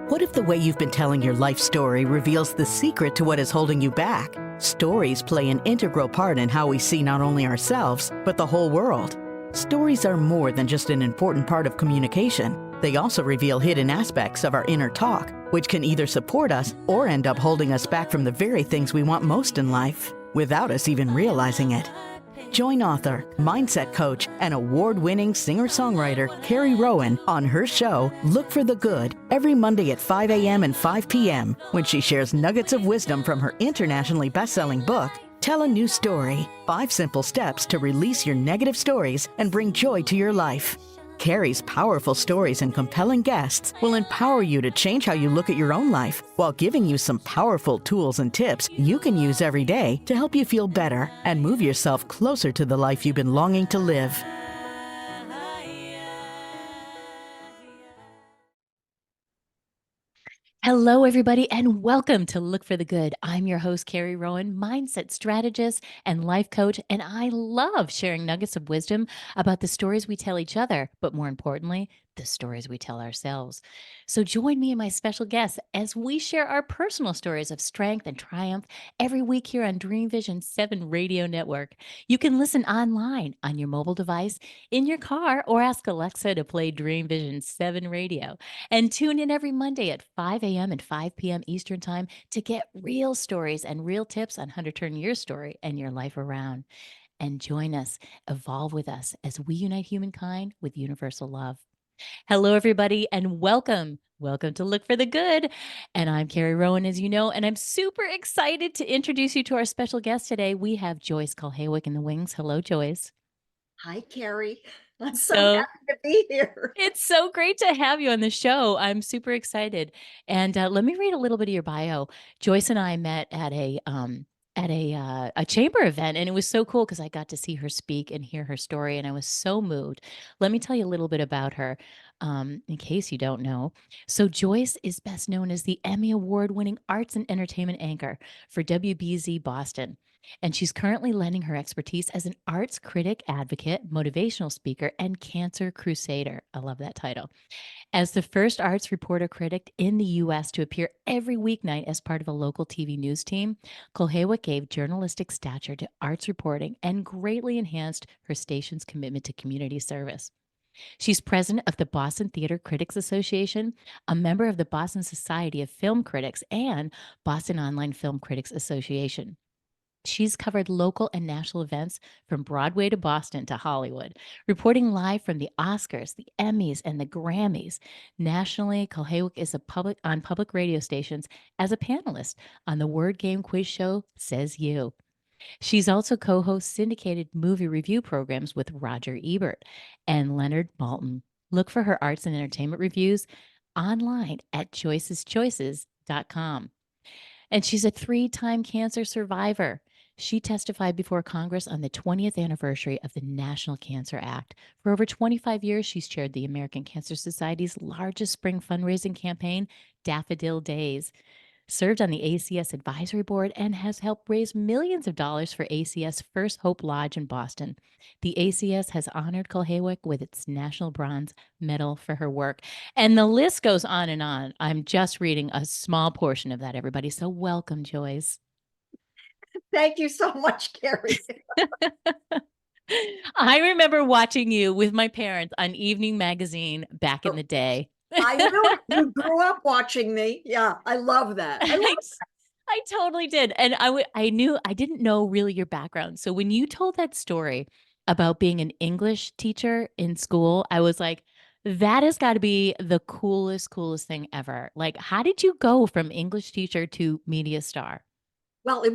What if the way you've been telling your life story reveals the secret to what is holding you back? Stories play an integral part in how we see not only ourselves, but the whole world. Stories are more than just an important part of communication. They also reveal hidden aspects of our inner talk, which can either support us or end up holding us back from the very things we want most in life, without us even realizing it. Join author, mindset coach, and award-winning singer-songwriter Carrie Rowan on her show, Look for the Good, every Monday at 5 a.m. and 5 p.m. when she shares nuggets of wisdom from her internationally best-selling book, Tell a New Story, 5 Simple Steps to Release Your Negative Stories and Bring Joy to Your Life. Carrie's powerful stories and compelling guests will empower you to change how you look at your own life while giving you some powerful tools and tips you can use every day to help you feel better and move yourself closer to the life you've been longing to live. Hello, everybody, and welcome to Look for the Good. I'm your host, Carrie Rowan, mindset strategist and life coach, and I love sharing nuggets of wisdom about the stories we tell each other, but more importantly, the stories we tell ourselves. So join me and my special guests as we share our personal stories of strength and triumph every week here on Dream Vision 7 Radio Network. You can listen online on your mobile device, in your car, or ask Alexa to play Dream Vision 7 Radio. And tune in every Monday at 5 a.m. and 5 p.m. Eastern Time to get real stories and real tips on how to turn your story and your life around. And join us, evolve with us as we unite humankind with universal love. Hello, everybody, and welcome. Welcome to Look for the Good. And I'm Carrie Rowan, as you know, and I'm super excited to introduce you to our special guest today. We have Joyce Kulhawik in the wings. Hello, Joyce. Hi, Carrie. I'm so So happy to be here. it's so great to have you on the show. I'm super excited. And let me read a little bit of your bio. Joyce and I met at a chamber event, and it was so cool because I got to see her speak and hear her story, and I was so moved. Let me tell you a little bit about her, in case you don't know. So Joyce is best known as the Emmy Award-winning arts and entertainment anchor for WBZ Boston. And she's currently lending her expertise as an arts critic, advocate, motivational speaker, and cancer crusader. I love that title. As the first arts reporter critic in the U.S. to appear every weeknight as part of a local TV news team, Kulhawik gave journalistic stature to arts reporting and greatly enhanced her station's commitment to community service. She's president of the Boston Theater Critics Association, a member of the Boston Society of Film Critics, and Boston Online Film Critics Association. She's covered local and national events from Broadway to Boston to Hollywood, reporting live from the Oscars, the Emmys, and the Grammys. Nationally, Kulhawik is on public radio stations as a panelist on the word game quiz show Says You. She's also co-hosts syndicated movie review programs with Roger Ebert and Leonard Maltin. Look for her arts and entertainment reviews online at joyceschoices.com. And she's a 3-time cancer survivor. She testified before Congress on the 20th anniversary of the National Cancer Act. For over 25 years, she's chaired the American Cancer Society's largest spring fundraising campaign, Daffodil Days, served on the ACS advisory board, and has helped raise millions of dollars for ACS First Hope Lodge in Boston. The ACS has honored Kulhawik with its National Bronze Medal for her work. And the list goes on and on. I'm just reading a small portion of that, everybody. So welcome, Joyce. Thank you so much, Carrie. I remember watching you with my parents on Evening Magazine back in the day. I knew it. You grew up watching me. Yeah, I love that. I totally did. And I didn't know really your background. So when you told that story about being an English teacher in school, I was like, that has got to be the coolest thing ever. Like, how did you go from English teacher to media star? Well, it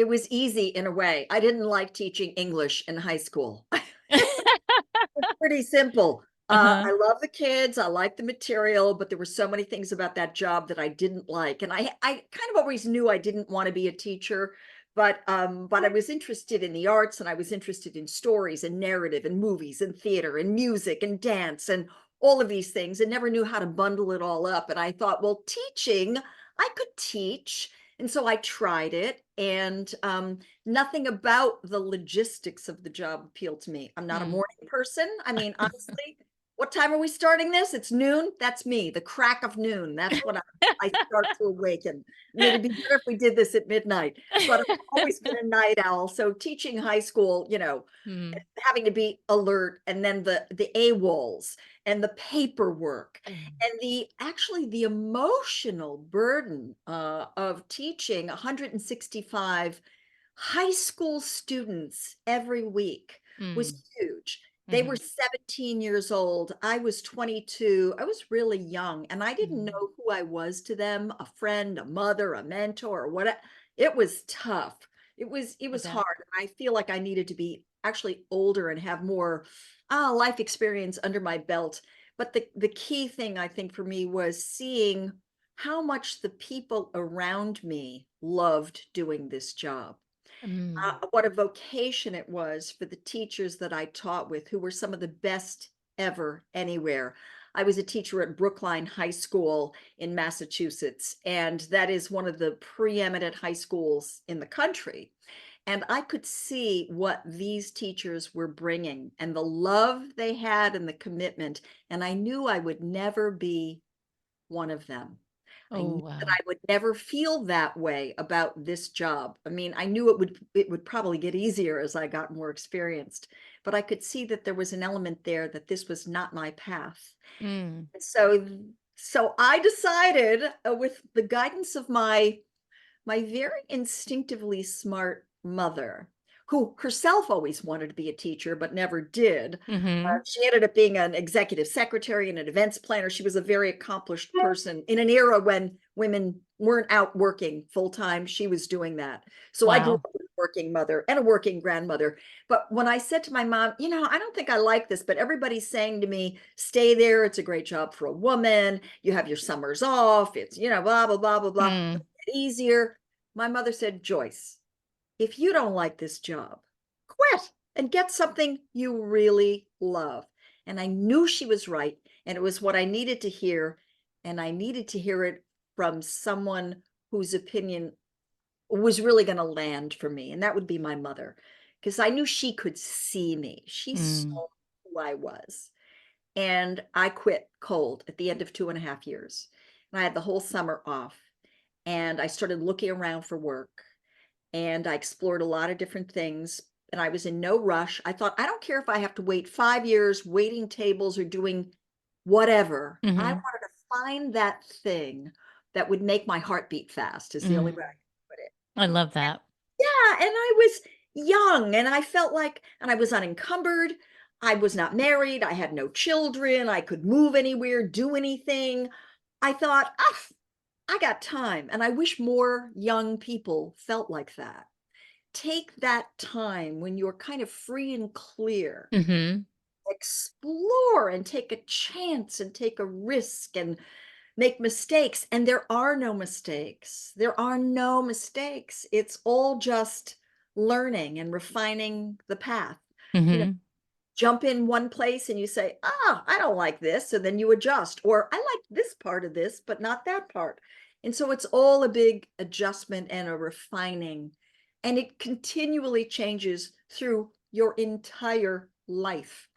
was easy in a way. I didn't like teaching English in high school. It's pretty simple. Uh-huh. I love the kids. I like the material, but there were so many things about that job that I didn't like. And I kind of always knew I didn't want to be a teacher, but I was interested in the arts, and I was interested in stories and narrative and movies and theater and music and dance and all of these things, and never knew how to bundle it all up. And I thought, well, teaching, I could teach. And so I tried it, and nothing about the logistics of the job appealed to me. I'm not a Mm. morning person. I mean, honestly, what time are we starting this? It's noon. That's me, the crack of noon. That's when I start to awaken. I mean, it'd be better if we did this at midnight, but I've always been a night owl. So teaching high school, Mm, having to be alert, and then the AWOLs and the paperwork and the emotional burden of teaching 165 high school students every week was mm, huge. They were mhm, 17 years old. I was 22. I was really young, and I didn't mhm. know who I was to them, a friend, a mother, a mentor, or what. It was tough. It I was bet. hard. I feel like I needed to be actually older and have more life experience under my belt. But the key thing I think for me was seeing how much the people around me loved doing this job. Mm, What a vocation it was for the teachers that I taught with, who were some of the best ever anywhere. I was a teacher at Brookline High School in Massachusetts, and that is one of the preeminent high schools in the country. And I could see what these teachers were bringing and the love they had and the commitment. And I knew I would never be one of them. I oh, knew that wow. I would never feel that way about this job. I mean, I knew it would probably get easier as I got more experienced, but I could see that there was an element there that this was not my path. Mm, And so I decided, with the guidance of my very instinctively smart mother, who herself always wanted to be a teacher but never did. mhm. She ended up being an executive secretary and an events planner. She was a very accomplished person in an era when women weren't out working full time. She was doing that. So I grew Wow. up with a working mother and a working grandmother. But when I said to my mom, I don't think I like this, but everybody's saying to me, stay there. It's a great job for a woman. You have your summers off. It's, blah, blah, blah, blah, blah. Mm, Easier. My mother said, Joyce, if you don't like this job, quit and get something you really love. And I knew she was right. And it was what I needed to hear. And I needed to hear it from someone whose opinion was really going to land for me. And that would be my mother, because I knew she could see me. She mm, saw who I was. And I quit cold at the end of 2.5 years. And I had the whole summer off. And I started looking around for work, and I explored a lot of different things, and I was in no rush. I thought, I don't care if I have to wait 5 years waiting tables or doing whatever. I mhm. wanted to find that thing that would make my heart beat fast, is the only Mm. way I can put it. I love that. Yeah, and I was young, and I felt like, and I was unencumbered. I was not married. I had no children. I could move anywhere, do anything. I thought, I got time. And I wish more young people felt like that. Take that time when you're kind of free and clear, Mhm. explore and take a chance and take a risk and make mistakes. And there are no mistakes. There are no mistakes. It's all just learning and refining the path. You know, Mhm. jump in one place and you say, I don't like this. So then you adjust, or I like this part of this, but not that part. And so it's all a big adjustment and a refining. And it continually changes through your entire life.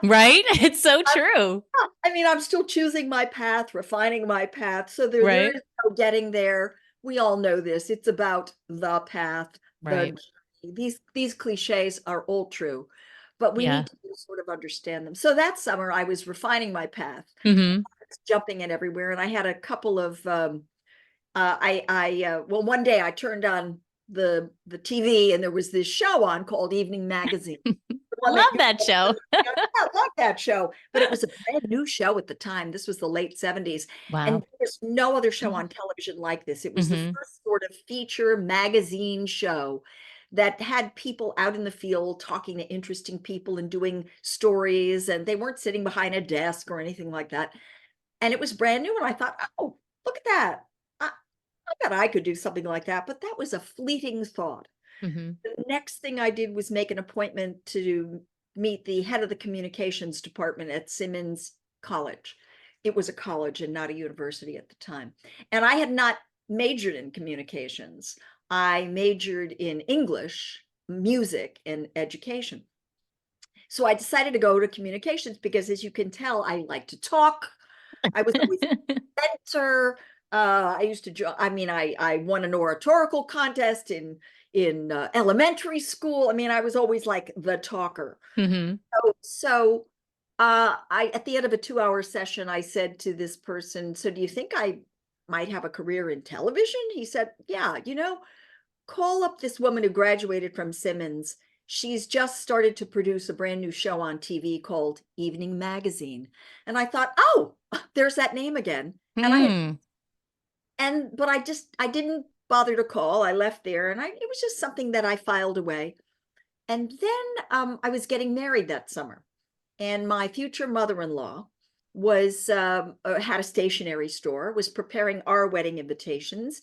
Right? It's so true. I mean, I'm still choosing my path, refining my path. So there Right? is no getting there. We all know this. It's about the path, the Right. journey. These cliches are all true, but we Yeah. need to sort of understand them. So that summer, I was refining my path, Mhm. jumping in everywhere, and I had a couple of well, one day I turned on the TV, and there was this show on called Evening Magazine. The one that Love that show. I love that show, but it was a brand new show at the time. This was the late 70s, and Wow. there was no other show on television like this. It was the Mhm. first sort of feature magazine show that had people out in the field talking to interesting people and doing stories, and they weren't sitting behind a desk or anything like that. And it was brand new, and I thought, oh, look at that. I, I bet I could do something like that, but that was a fleeting thought. Mhm. The next thing I did was make an appointment to meet the head of the communications department at Simmons College. It was a college and not a university at the time. And I had not majored in communications. I majored in English, music, and education. So I decided to go to communications because, as you can tell, I like to talk. I was always a presenter. I used to, I won an oratorical contest in elementary school. I mean, I was always like the talker. Hmm. So at the end of a 2-hour session, I said to this person, so do you think I might have a career in television? He said, yeah, call up this woman who graduated from Simmons. She's just started to produce a brand new show on TV called Evening Magazine. And I thought, oh, there's that name again. Mm. But I didn't bother to call. I left there, and it was just something that I filed away. And then I was getting married that summer, and my future mother-in-law had a stationery store, was preparing our wedding invitations,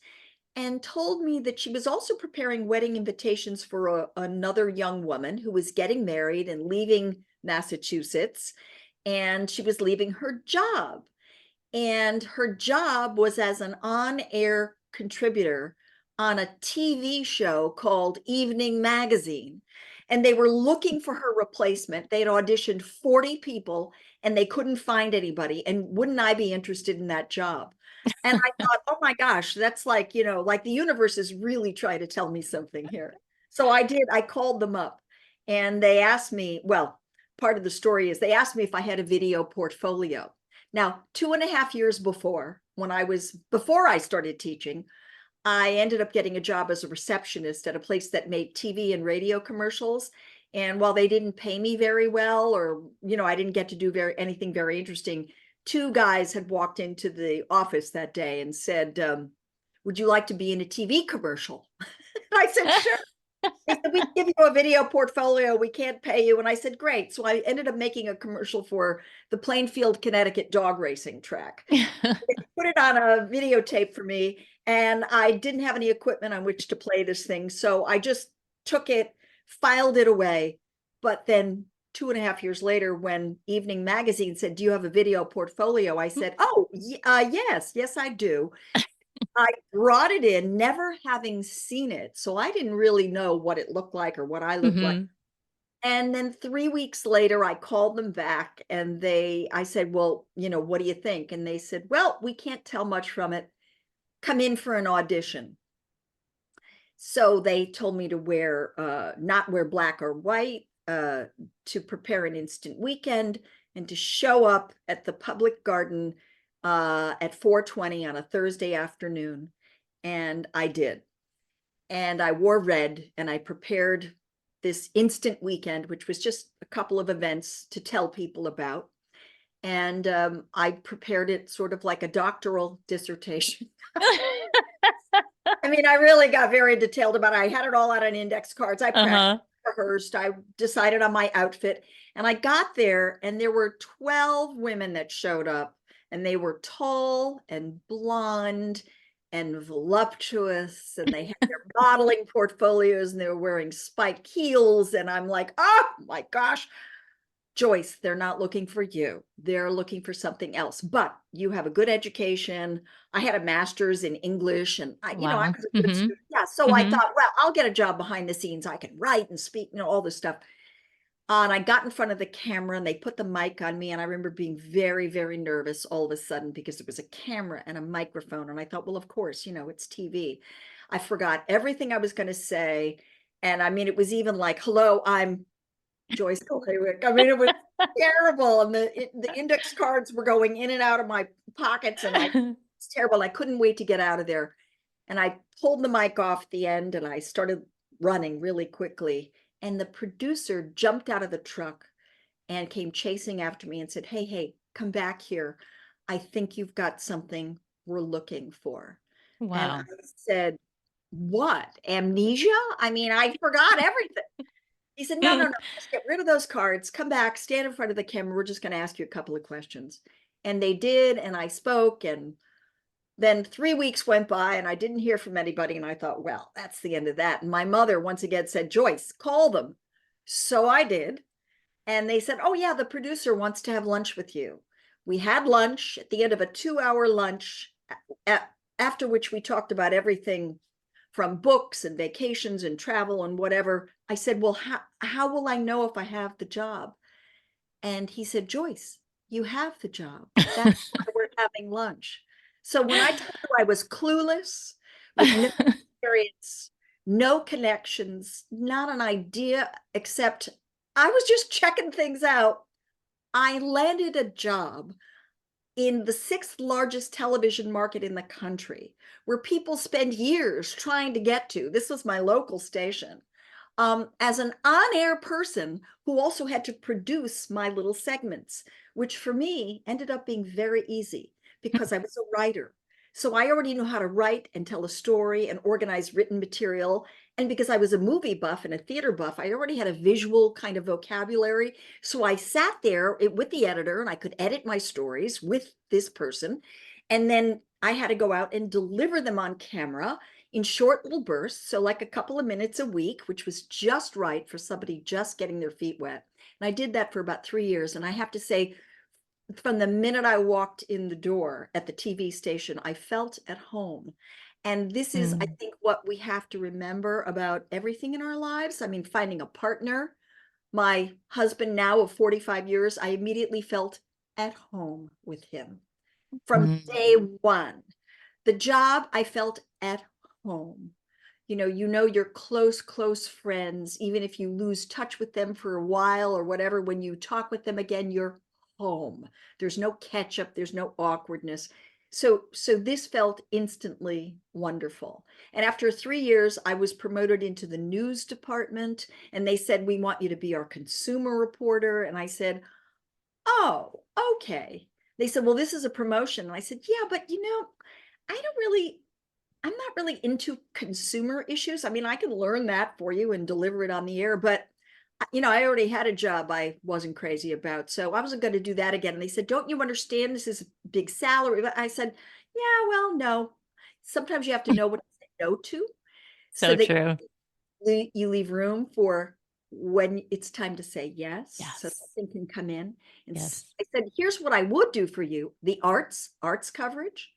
and told me that she was also preparing wedding invitations for another young woman who was getting married and leaving Massachusetts, and she was leaving her job. And her job was as an on-air contributor on a TV show called Evening Magazine. And they were looking for her replacement. They'd auditioned 40 people and they couldn't find anybody. And wouldn't I be interested in that job? And I thought, oh my gosh, that's like, like the universe is really trying to tell me something here. So I called them up and they asked me, well, part of the story is they asked me if I had a video portfolio. Now, 2.5 years before I started teaching, I ended up getting a job as a receptionist at a place that made TV and radio commercials. And while they didn't pay me very well, or, I didn't get to do anything very interesting, 2 guys had walked into the office that day and said, would you like to be in a TV commercial? And I said, sure. They said, we give you a video portfolio, we can't pay you. And I said, great. So I ended up making a commercial for the Plainfield, Connecticut dog racing track. They put it on a videotape for me, and I didn't have any equipment on which to play this thing. So I just took it, filed it away. But then 2.5 years later, when Evening Magazine said, do you have a video portfolio? I said, oh, yes, I do. I brought it in, never having seen it. So I didn't really know what it looked like or what I looked like. Hmm. And then 3 weeks later, I called them back and I said, well, what do you think? And they said, well, we can't tell much from it. Come in for an audition. So they told me to not wear black or white, to prepare an instant weekend, and to show up at the public garden at 4:20 on a Thursday afternoon. And I did. And I wore red and I prepared this instant weekend, which was just a couple of events to tell people about. And I prepared it sort of like a doctoral dissertation. I mean, I really got very detailed about it. I had it all out on index cards. I practiced, rehearsed, I decided on my outfit. And I got there and there were 12 women that showed up, and they were tall and blonde and voluptuous, and they had their modeling portfolios, and they were wearing spiked heels. And I'm like, oh my gosh, Joyce, they're not looking for you. They're looking for something else. But you have a good education. I had a master's in English, and I Wow. was a good student. Yeah. So I thought, well, I'll get a job behind the scenes. I can write and speak, all this stuff. And I got in front of the camera and they put the mic on me. And I remember being very, very nervous all of a sudden because it was a camera and a microphone. And I thought, well, of course, it's TV. I forgot everything I was going to say. And I mean, it was even like, hello, I'm Joyce Kulhawik. I mean, it was terrible. And the index cards were going in and out of my pockets. And it's terrible. I couldn't wait to get out of there. And I pulled the mic off the end and I started running really quickly. And the producer jumped out of the truck and came chasing after me and said, hey, come back here. I think you've got something we're looking for. Wow. And I said, what? Amnesia? I mean, I forgot everything. He said, no, just get rid of those cards. Come back, stand in front of the camera. We're just going to ask you a couple of questions. And they did, and I spoke, and then 3 weeks went by and I didn't hear from anybody. And I thought, well, that's the end of that. And my mother once again said, Joyce, call them. So I did. And they said, oh yeah, the producer wants to have lunch with you. We had lunch at the end of a 2-hour lunch, after which we talked about everything from books and vacations and travel and whatever. I said, well, how will I know if I have the job? And he said, Joyce, you have the job. That's why we're having lunch. So when I told you I was clueless, with no experience, no connections, not an idea, except I was just checking things out, I landed a job in the 6th largest television market in the country, where people spend years trying to get to. This was my local station. As an on-air person who also had to produce my little segments, which for me ended up being very easy because I was a writer. So I already knew how to write and tell a story and organize written material. And because I was a movie buff and a theater buff, I already had a visual kind of vocabulary. So I sat there with the editor and I could edit my stories with this person. And then I had to go out and deliver them on camera in short little bursts. So like a couple of minutes a week, which was just right for somebody just getting their feet wet. And I did that for about 3 years. And I have to say, from the minute I walked in the door at the TV station, I felt at home. And this is, I think, what we have to remember about everything in our lives. I mean, finding a partner. My husband now of 45 years, I immediately felt at home with him from day one. The job, I felt at home. You know your close friends, even if you lose touch with them for a while or whatever, when you talk with them again, you're home. There's no catch up, there's no awkwardness. So this felt instantly wonderful. And after 3 years, I was promoted into the news department, and they said, we want you to be our consumer reporter. And I said, oh, okay. They said, well, this is a promotion. And I said, yeah, but I'm not really into consumer issues. I mean, I can learn that for you and deliver it on the air, but I already had a job I wasn't crazy about, so I wasn't going to do that again. And they said, don't you understand this is a big salary? But I said, yeah, well, no. Sometimes you have to know what to say no to. So that true. you leave room for when it's time to say yes. So Yes. something can come in. And Yes. I said, here's what I would do for you. The arts coverage,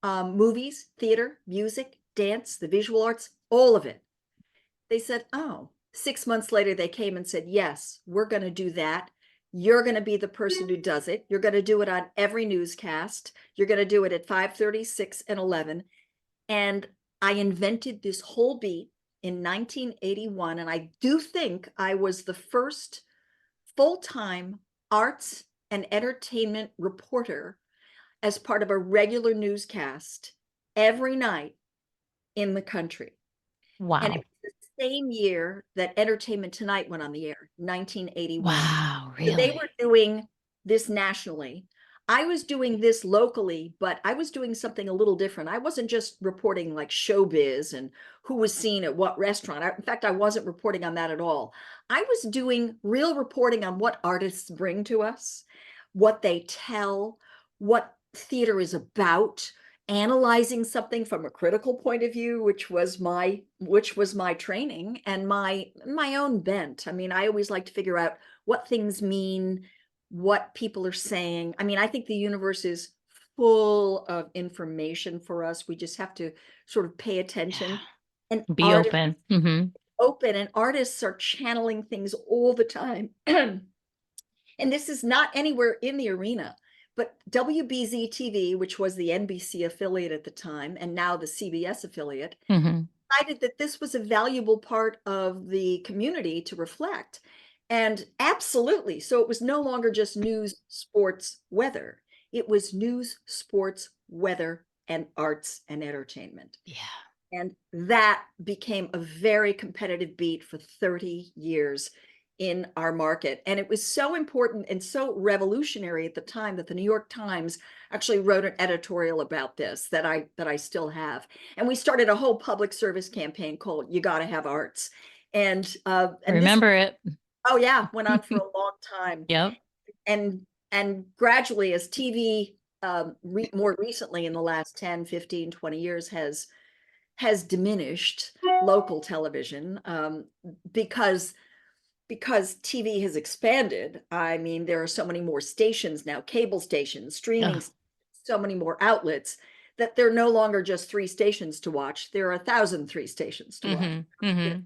movies, theater, music, dance, the visual arts, all of it. They said, oh. 6 months later, they came and said, yes, we're going to do that. You're going to be the person who does it. You're going to do it on every newscast. You're going to do it at 5:30, 6, and 11. And I invented this whole beat in 1981. And I do think I was the first full-time arts and entertainment reporter as part of a regular newscast every night in the country. Wow. And it was the same year that Entertainment Tonight went on the air, 1981. Wow, So they really? were doing this nationally. I was doing this locally, but I was doing something a little different. I wasn't just reporting like showbiz and who was seen at what restaurant. In fact, I wasn't reporting on that at all. I was doing real reporting on what artists bring to us, what they tell, what theater is about, analyzing something from a critical point of view, which was my training and my own bent. I mean, I always like to figure out what things mean, what people are saying. I mean, I think the universe is full of information for us. We just have to sort of pay attention. Yeah. And Be open. open, and artists are channeling things all the time. And this is not anywhere in the arena, but WBZ TV, which was the NBC affiliate at the time, and now the CBS affiliate, decided that this was a valuable part of the community to reflect. And absolutely, so it was no longer just news, sports, weather. It was news, sports, weather, and arts and entertainment. Yeah. And that became a very competitive beat for 30 years in our market. And it was so important and so revolutionary at the time that the New York Times actually wrote an editorial about this that I still have. And we started a whole public service campaign called You Gotta Have Arts. And Remember it. Oh yeah, went on for a long time. Yep. And gradually, as TV more recently in the last 10, 15, 20 years has diminished local television, because TV has expanded. I mean, there are so many more stations now, cable stations, streaming, so many more outlets, that there are no longer just 3 stations to watch. There are 1,003 stations to watch.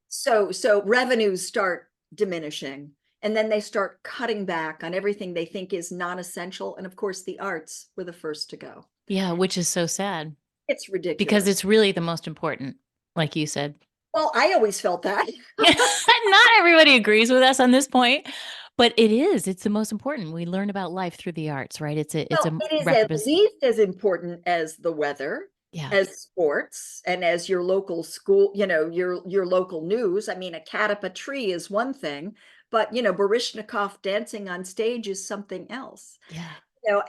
So revenues start diminishing, and then they start cutting back on everything they think is non-essential. And of course, the arts were the first to go. Yeah, which is so sad It's ridiculous. because it's really the most important, like you said. Well, I always felt that. Not everybody agrees with us on this point, but it is. It's the most important. We learn about life through the arts, right? It is at least as important as the weather, yeah, as sports, and as your local school, your local news. I mean, a cat up a tree is one thing, but Baryshnikov dancing on stage is something else. Yeah.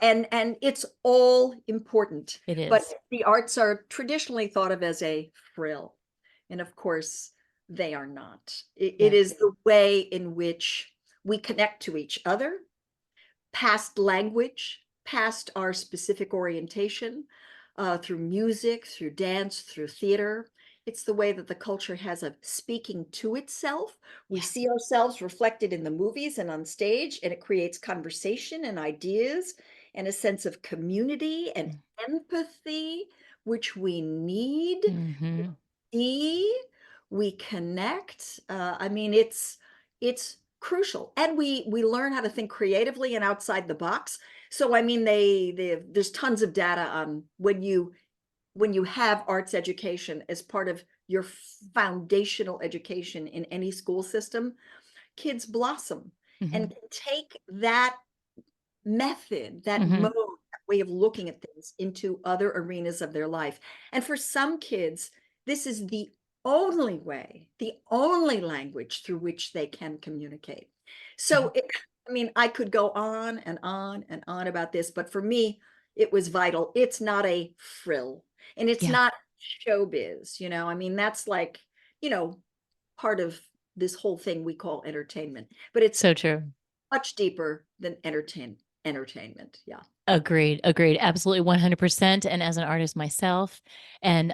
And it's all important. It is. But the arts are traditionally thought of as a frill. And of course, they are not. It is the way in which we connect to each other, past language, past our specific orientation, through music, through dance, through theater. It's the way that the culture has of speaking to itself. We see ourselves reflected in the movies and on stage, and it creates conversation and ideas and a sense of community and empathy, which we need. We connect. I mean, it's crucial, and we learn how to think creatively and outside the box. So I mean, there's tons of data on when you have arts education as part of your foundational education in any school system, kids blossom and can take that method, that mode, that way of looking at things into other arenas of their life. And for some kids, this is the only way, the only language through which they can communicate. So, I mean, I could go on and on and on about this, but for me, it was vital. It's not a frill, and it's not showbiz, I mean, that's like, part of this whole thing we call entertainment, but it's so true. Much deeper than entertainment. Yeah. Agreed. Absolutely 100%. And as an artist myself, and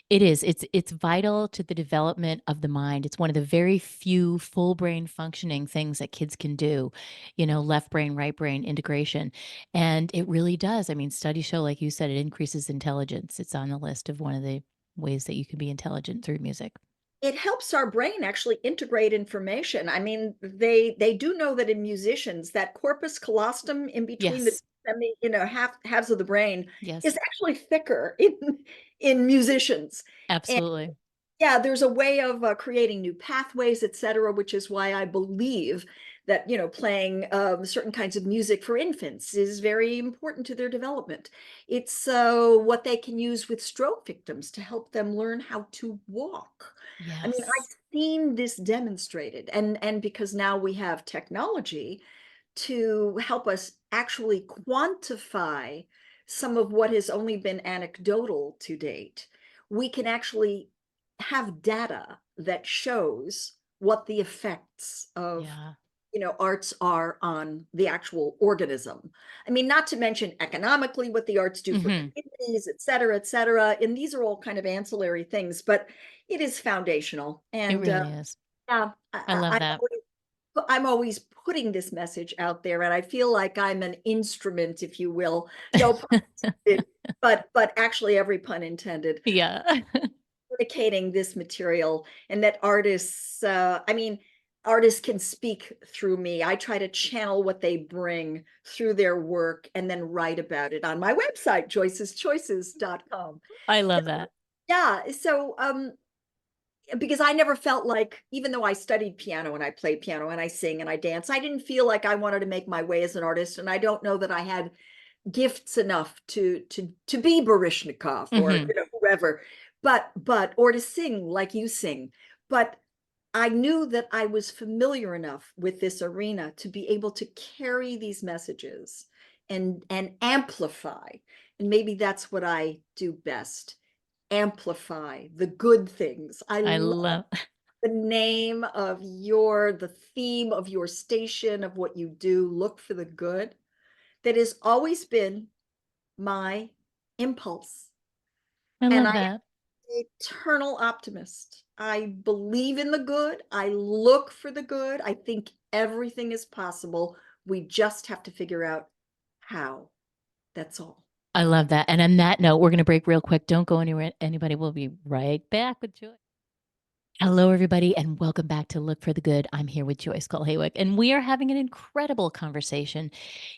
it's vital to the development of the mind. It's one of the very few full brain functioning things that kids can do, left brain, right brain integration. And it really does. I mean, studies show, like you said, it increases intelligence. It's on the list of one of the ways that you can be intelligent through music. It helps our brain actually integrate information. I mean, they do know that in musicians, that corpus callosum in between the halves of the brain is actually thicker in musicians. Absolutely. And yeah, there's a way of creating new pathways, et cetera, which is why I believe that, playing certain kinds of music for infants is very important to their development. It's what they can use with stroke victims to help them learn how to walk. I mean, I've seen this demonstrated, and because now we have technology to help us actually quantify some of what has only been anecdotal to date, we can actually have data that shows what the effects of arts are on the actual organism. I mean, not to mention economically what the arts do for communities, et cetera, and these are all kind of ancillary things, but it is foundational. And it really is. Yeah, I love that. I'm always putting this message out there, and I feel like I'm an instrument, if you will. No pun intended, but actually every pun intended. Yeah. Communicating this material, and that artists, artists can speak through me. I try to channel what they bring through their work and then write about it on my website, joyceschoices.com. I love that. Yeah. So, because I never felt like, even though I studied piano and I played piano and I sing and I dance, I didn't feel like I wanted to make my way as an artist. And I don't know that I had gifts enough to be Baryshnikov or whoever, or to sing like you sing. But I knew that I was familiar enough with this arena to be able to carry these messages and amplify. And maybe that's what I do best. Amplify the good things. I love the name of the theme of your station, of what you do. Look for the good. That has always been my impulse. I love that. I'm an eternal optimist. I believe in the good. I look for the good. I think everything is possible. We just have to figure out how. That's all. I love that. And on that note, we're going to break real quick. Don't go anywhere. Anybody, will be right back with Joy. Hello, everybody, and welcome back to Look for the Good. I'm here with Joyce Kulhawik, and we are having an incredible conversation.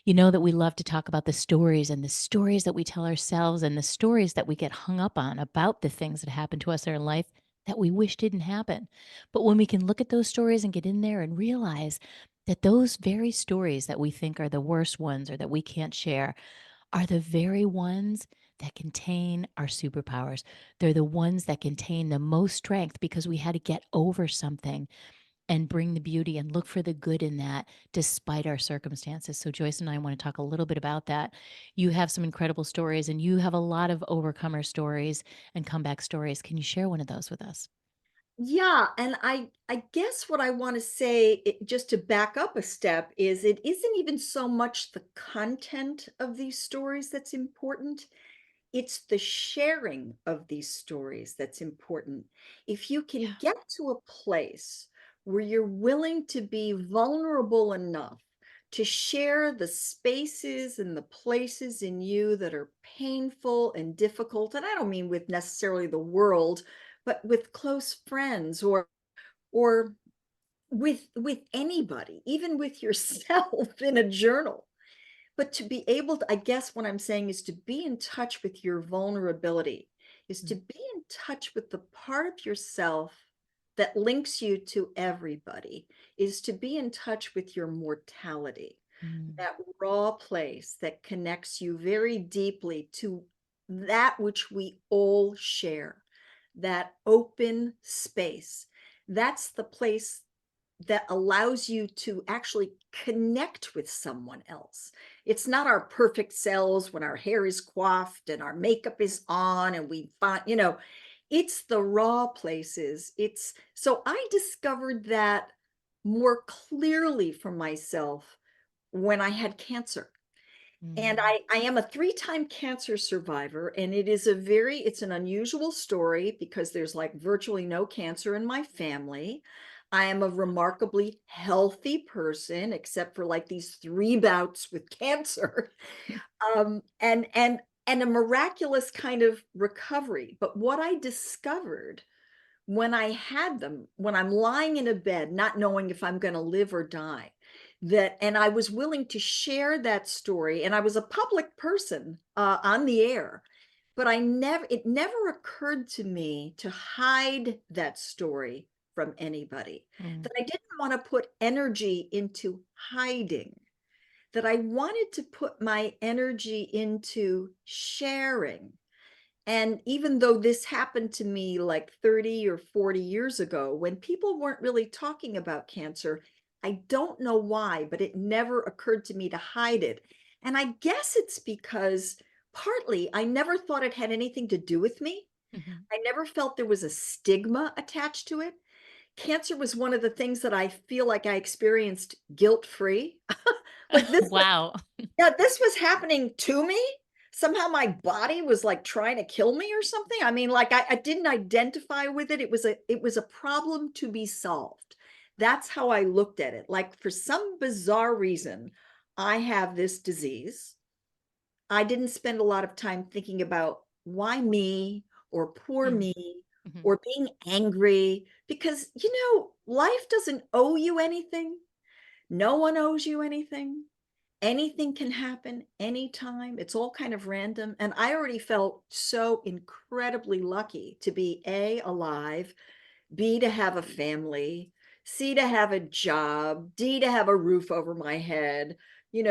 You know that we love to talk about the stories and the stories that we tell ourselves and the stories that we get hung up on about the things that happen to us in our life that we wish didn't happen. But when we can look at those stories and get in there and realize that those very stories that we think are the worst ones or that we can't share are the very ones that contain our superpowers. They're the ones that contain the most strength because we had to get over something and bring the beauty and look for the good in that despite our circumstances. So, Joyce and I want to talk a little bit about that. You have some incredible stories and you have a lot of overcomer stories and comeback stories. Can you share one of those with us? Yeah, and I guess what I want to say, just to back up a step, is it isn't even so much the content of these stories that's important. It's the sharing of these stories that's important. If you can Yeah. get to a place where you're willing to be vulnerable enough to share the spaces and the places in you that are painful and difficult, and I don't mean with necessarily the world, but with close friends or with anybody, even with yourself in a journal. But to be able to, I guess what I'm saying is to be in touch with your vulnerability, is to Mm, be in touch with the part of yourself that links you to everybody, is to be in touch with your mortality, mm, that raw place that connects you very deeply to that which we all share, that open space. That's the place that allows you to actually connect with someone else. It's not our perfect selves when our hair is coiffed and our makeup is on and we find, it's the raw places. It's so I discovered that more clearly for myself when I had cancer. And mm. I am a three-time cancer survivor, and it's an unusual story because there's like virtually no cancer in my family. I am a remarkably healthy person, except for like these three bouts with cancer, um, and and and a miraculous kind of recovery. But what I discovered when I had them, when I'm lying in a bed, not knowing if I'm going to live or die, and I was willing to share that story, and I was a public person on the air, but it never occurred to me to hide that story from anybody, Mm, that I didn't want to put energy into hiding, that I wanted to put my energy into sharing. And even though this happened to me like 30 or 40 years ago, when people weren't really talking about cancer, I don't know why, but it never occurred to me to hide it. And I guess it's because partly I never thought it had anything to do with me. mhm. I never felt there was a stigma attached to it. Cancer was one of the things that I feel like I experienced guilt-free. Like Wow. this was happening to me. Somehow my body was like trying to kill me or something. I mean, like I didn't identify with it. It was a problem to be solved. That's how I looked at it. Like for some bizarre reason, I have this disease. I didn't spend a lot of time thinking about why me or poor Mm, me mhm, or being angry because life doesn't owe you anything. No one owes you anything. Anything can happen anytime. It's all kind of random. And I already felt so incredibly lucky to be A, alive, B, to have a family, C, to have a job, D, to have a roof over my head, E,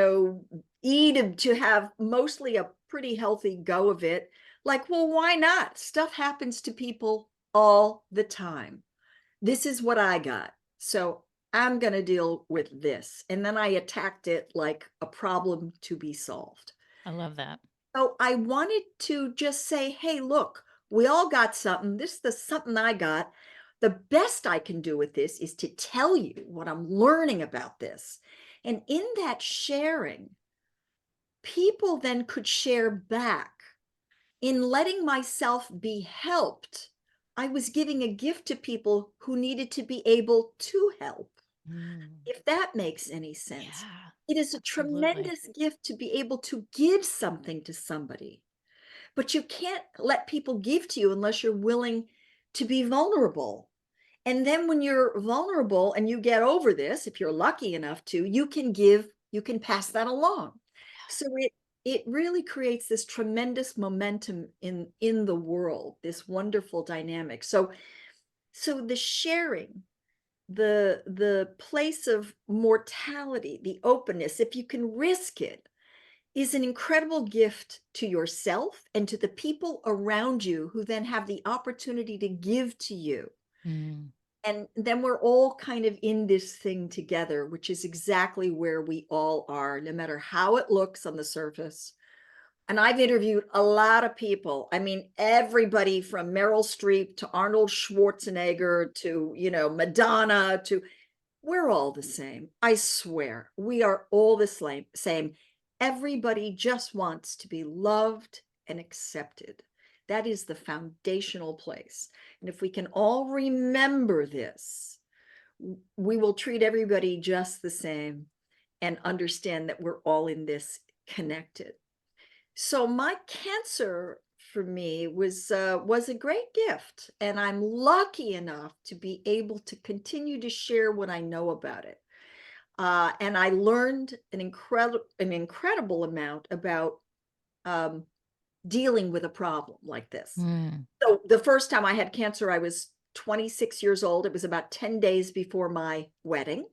to have mostly a pretty healthy go of it. Like, well, why not? Stuff happens to people all the time. This is what I got. So I'm going to deal with this. And then I attacked it like a problem to be solved. I love that. So I wanted to just say, hey, look, we all got something. This is the something I got. The best I can do with this is to tell you what I'm learning about this. And in that sharing, people then could share back. In letting myself be helped, I was giving a gift to people who needed to be able to help, Mm, if that makes any sense. yeah. It is a Absolutely. tremendous gift to be able to give something to somebody, but you can't let people give to you unless you're willing to be vulnerable. And then when you're vulnerable and you get over this, if you're lucky enough to, you can give, you can pass that along. So it really creates this tremendous momentum in the world, this wonderful dynamic. So the sharing, the place of mortality, the openness, if you can risk it, is an incredible gift to yourself and to the people around you who then have the opportunity to give to you. Mm. And then we're all kind of in this thing together, which is exactly where we all are, no matter how it looks on the surface. And I've interviewed a lot of people. I mean, everybody from Meryl Streep to Arnold Schwarzenegger to, Madonna to, we're all the same. I swear, we are all the same. Everybody just wants to be loved and accepted. That is the foundational place. And if we can all remember this, we will treat everybody just the same and understand that we're all in this connected. So my cancer for me was a great gift, and I'm lucky enough to be able to continue to share what I know about it. And I learned an incredible amount about um, dealing with a problem like this. Mm. So the first time I had cancer, I was 26 years old. It was about 10 days before my wedding.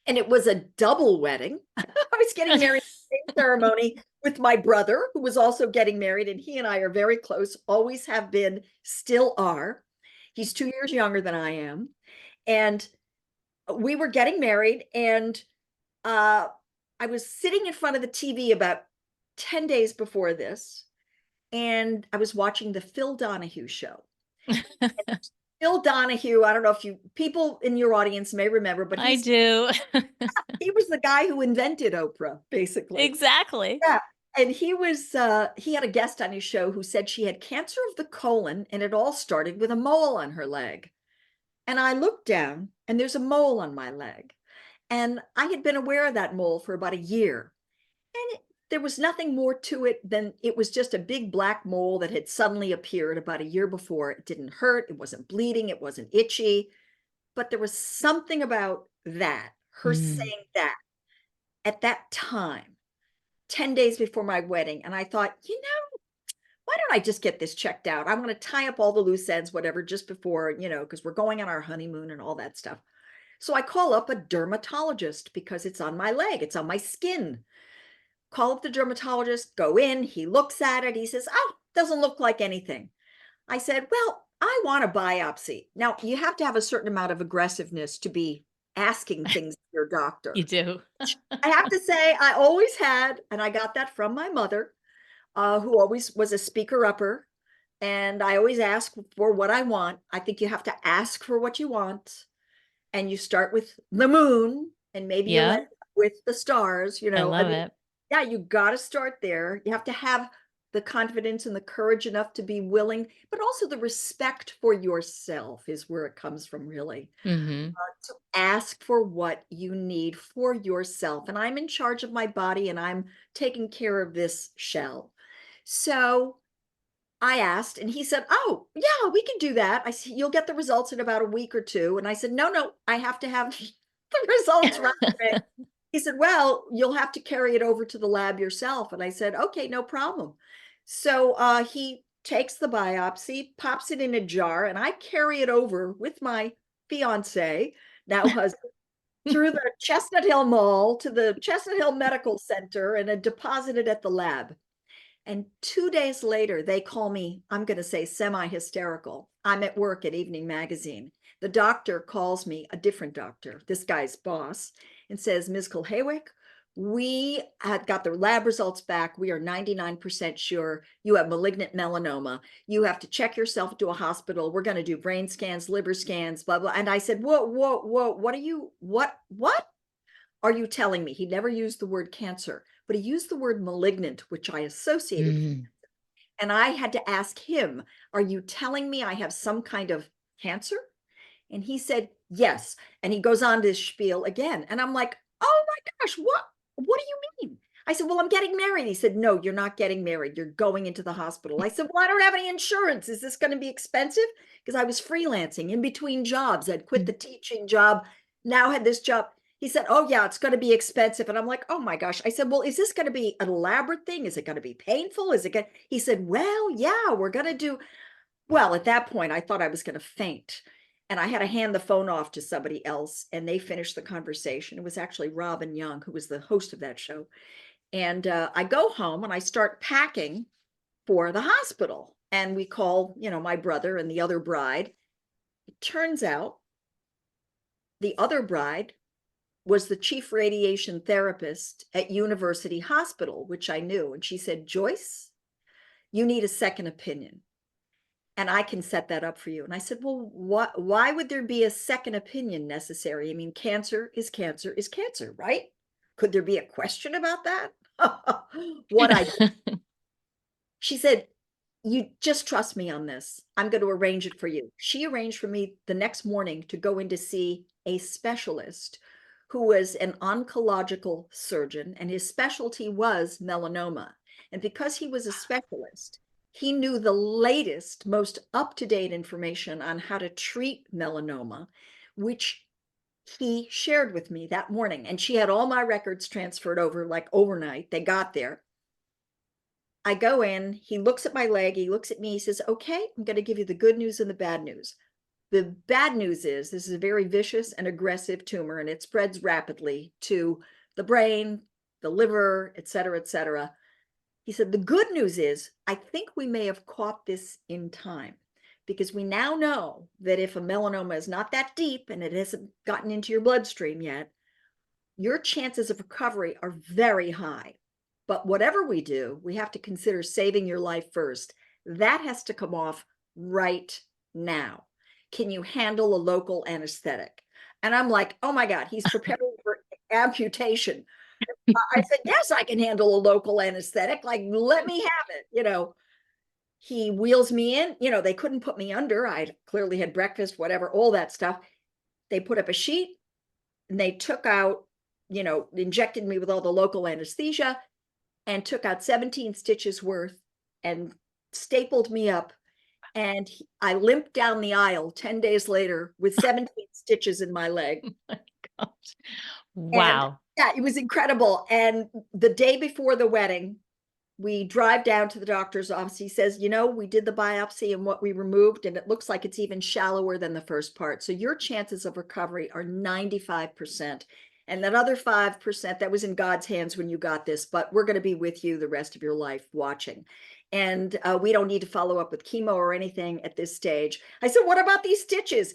And it was a double wedding. I was getting married at the same ceremony with my brother, who was also getting married. And he and I are very close, always have been, still are. He's 2 years younger than I am. And we were getting married. And I was sitting in front of the TV about 10 days before this. And I was watching the Phil Donahue show. Phil Donahue, I don't know if people in your audience may remember, but I do. he was the guy who invented Oprah, basically. Exactly. Yeah. And he had a guest on his show who said she had cancer of the colon, and it all started with a mole on her leg. And I looked down and there's a mole on my leg. And I had been aware of that mole for about a year. And there was nothing more to it than it was just a big black mole that had suddenly appeared about a year before. It didn't hurt, it wasn't bleeding, it wasn't itchy. But there was something about that, her Mm. saying that at that time, 10 days before my wedding. And I thought, why don't I just get this checked out? I want to tie up all the loose ends, whatever, just before, because we're going on our honeymoon and all that stuff. So I call up a dermatologist because it's on my leg, it's on my skin. Call up the dermatologist, go in, he looks at it, he says, oh, doesn't look like anything. I said, well, I want a biopsy. Now, you have to have a certain amount of aggressiveness to be asking things to your doctor. You do. I have to say, I always had, and I got that from my mother, who always was a speaker upper. And I always ask for what I want. I think you have to ask for what you want. And you start with the moon, and maybe you'll Yeah. end up with the stars, I I love mean, it. yeah, you got to start there. You have to have the confidence and the courage enough to be willing, but also the respect for yourself is where it comes from, really. Hmm. To ask for what you need for yourself. And I'm in charge of my body and I'm taking care of this shell. So I asked, and he said, oh, yeah, we can do that. I said, you'll get the results in about a week or two. And I said, no, I have to have the results right away. He said, well, you'll have to carry it over to the lab yourself. And I said, okay, no problem. So he takes the biopsy, pops it in a jar, and I carry it over with my fiance, now husband, through the Chestnut Hill Mall to the Chestnut Hill Medical Center and deposited at the lab. And 2 days later, they call me, I'm going to say semi-hysterical. I'm at work at Evening Magazine. The doctor calls me, a different doctor, this guy's boss, and says, Ms. Kulhawik, we had got the lab results back. We are 99% sure you have malignant melanoma. You have to check yourself into a hospital. We're going to do brain scans, liver scans, blah, blah. And I said, whoa, what are you telling me? He never used the word cancer, but he used the word malignant, which I associated. Mm. And I had to ask him, are you telling me I have some kind of cancer? And he said, yes. And he goes on to spiel again. And I'm like, oh my gosh, what do you mean? I said, well, I'm getting married. He said, no, you're not getting married. You're going into the hospital. I said, well, I don't have any insurance. Is this going to be expensive? Because I was freelancing in between jobs. I'd quit the teaching job, now had this job. He said, oh, yeah, it's going to be expensive. And I'm like, oh, my gosh. I said, well, is this going to be an elaborate thing? Is it going to be painful? Is it going to? He said, well, yeah, we're going to do. Well, at that point, I thought I was going to faint. And I had to hand the phone off to somebody else, and they finished the conversation. It was actually Robin Young, who was the host of that show. And I go home and I start packing for the hospital. And we call, my brother and the other bride. It turns out the other bride was the chief radiation therapist at University Hospital, which I knew. And she said, Joyce, you need a second opinion. And I can set that up for you. And I said, well, why would there be a second opinion necessary? I mean, cancer is cancer is cancer, right? Could there be a question about that? She said, you just trust me on this. I'm going to arrange it for you. She arranged for me the next morning to go in to see a specialist who was an oncological surgeon, and his specialty was melanoma. And because he was a specialist, he knew the latest, most up-to-date information on how to treat melanoma, which he shared with me that morning. And she had all my records transferred over like overnight. They got there. I go in, he looks at my leg, he looks at me, he says, okay, I'm going to give you the good news and the bad news. The bad news is this is a very vicious and aggressive tumor, and it spreads rapidly to the brain, the liver, et cetera, et cetera. He said, the good news is I think we may have caught this in time, because we now know that if a melanoma is not that deep and it hasn't gotten into your bloodstream yet, your chances of recovery are very high. But whatever we do, we have to consider saving your life first. That has to come off right now. Can you handle a local anesthetic? And I'm like, oh my God, he's preparing for amputation. I said, yes, I can handle a local anesthetic. Like, let me have it. He wheels me in. They couldn't put me under. I clearly had breakfast, whatever, all that stuff. They put up a sheet and they took out, injected me with all the local anesthesia and took out 17 stitches worth and stapled me up. And I limped down the aisle 10 days later with 17 stitches in my leg. Oh my gosh. Wow. And yeah, it was incredible. And the day before the wedding, we drive down to the doctor's office. He says, we did the biopsy and what we removed, and it looks like it's even shallower than the first part. So your chances of recovery are 95%. And that other 5%, that was in God's hands when you got this, but we're going to be with you the rest of your life watching. And we don't need to follow up with chemo or anything at this stage. I said, what about these stitches?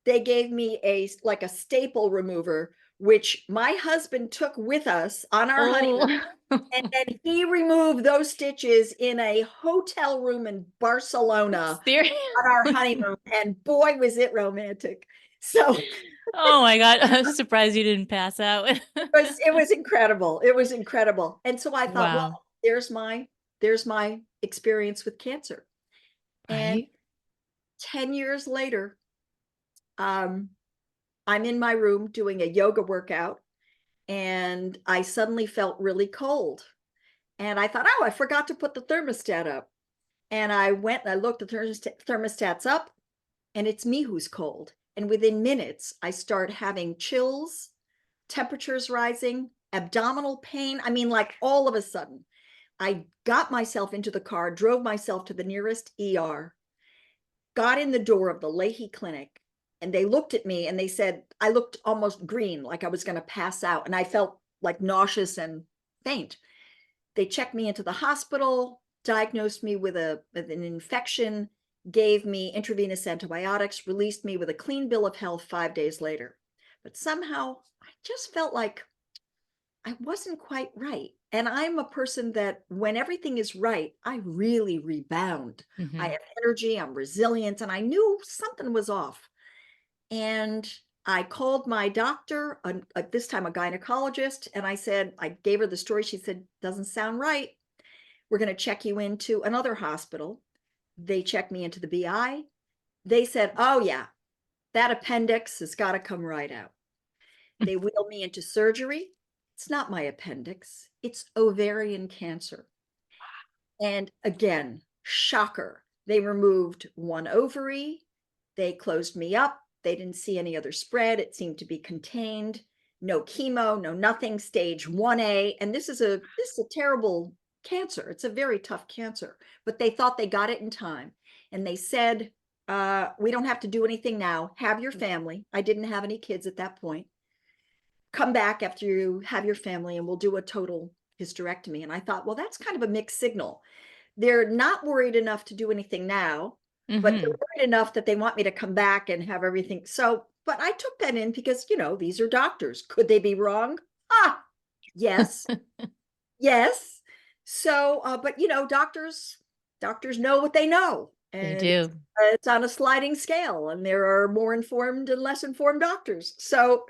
They gave me a staple remover, which my husband took with us on our honeymoon. And then he removed those stitches in a hotel room in Barcelona on our honeymoon. And boy, was it romantic. So oh my God, I'm surprised you didn't pass out. it was incredible. It was incredible. And so I thought, Wow. well, there's my experience with cancer. And Right? 10 years later, I'm in my room doing a yoga workout, and I suddenly felt really cold. And I thought, oh, I forgot to put the thermostat up. And I went and I looked, the thermostat's up, and it's me who's cold. And within minutes, I start having chills, temperatures rising, abdominal pain. I mean, like all of a sudden, I got myself into the car, drove myself to the nearest ER, got in the door of the Leahy Clinic, and they looked at me and they said, I looked almost green, like I was going to pass out. And I felt like nauseous and faint. They checked me into the hospital, diagnosed me with an infection, gave me intravenous antibiotics, released me with a clean bill of health 5 days later. But somehow I just felt like I wasn't quite right. And I'm a person that when everything is right, I really rebound. Mhm. I have energy, I'm resilient, and I knew something was off. And I called my doctor, at this time a gynecologist, and I gave her the story. She said, doesn't sound right. We're going to check you into another hospital. They checked me into the BI. They said, oh yeah, that appendix has got to come right out. They wheeled me into surgery. It's not my appendix. It's ovarian cancer. And again, shocker. They removed one ovary. They closed me up. They didn't see any other spread. It seemed to be contained. No chemo, no nothing, stage 1A. And this is a terrible cancer. It's a very tough cancer, but they thought they got it in time. And they said, we don't have to do anything now. Have your family. I didn't have any kids at that point. Come back after you have your family and we'll do a total hysterectomy. And I thought, well, that's kind of a mixed signal. They're not worried enough to do anything now, but they're worried enough that they want me to come back and have everything. So, but I took that in because, you know, these are doctors. Could they be wrong? Yes. Yes. So, but you know, doctors know what they know. They And do. it's on a sliding scale, and there are more informed and less informed doctors. So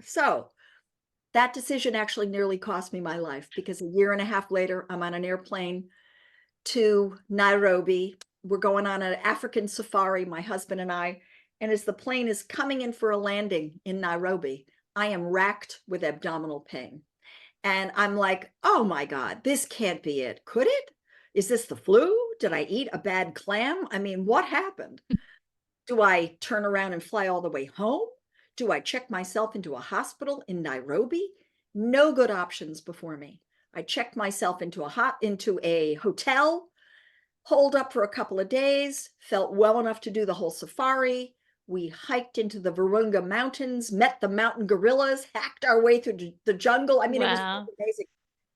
that decision actually nearly cost me my life, because a year and a half later, I'm on an airplane to Nairobi. We're going on an African safari, my husband and I. And as the plane is coming in for a landing in Nairobi, I am racked with abdominal pain. And I'm like, oh my God, this can't be it. Could it? Is this the flu? Did I eat a bad clam? I mean, what happened? Do I turn around and fly all the way home? Do I check myself into a hospital in Nairobi? No good options before me. I checked myself into a hotel, holed up for a couple of days, felt well enough to do the whole safari. We hiked into the Virunga Mountains, met the mountain gorillas, hacked our way through the jungle. I mean, It was amazing.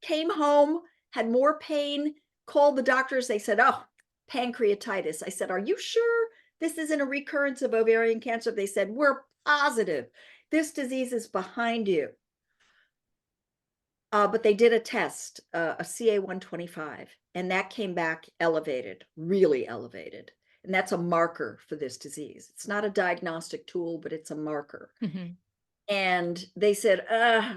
Came home, had more pain, called the doctors. They said, oh, pancreatitis. I said, are you sure this isn't a recurrence of ovarian cancer? They said, we're positive. This disease is behind you. But they did a test, a CA-125, and that came back elevated, really elevated. And that's a marker for this disease. It's not a diagnostic tool, but it's a marker. And they said,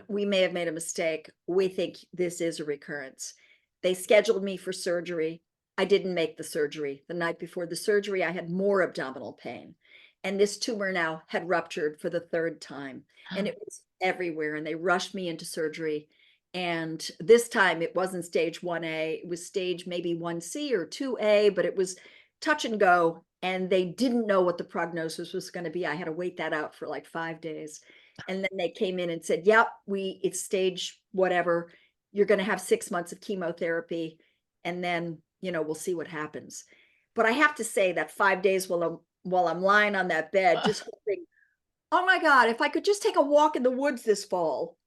we may have made a mistake. We think this is a recurrence. They scheduled me for surgery. I didn't make the surgery. The night before the surgery, I had more abdominal pain. And this tumor now had ruptured for the third time. And it was everywhere. And they rushed me into surgery. And this time it wasn't stage 1A. It was stage maybe 1C or 2A, but it was touch and go. And they didn't know what the prognosis was going to be. I had to wait that out for like 5 days. And then they came in and said, yep, it's stage whatever. You're going to have 6 months of chemotherapy. And then, you know, we'll see what happens. But I have to say that 5 days while I'm lying on that bed, just hoping, oh my God, if I could just take a walk in the woods this fall,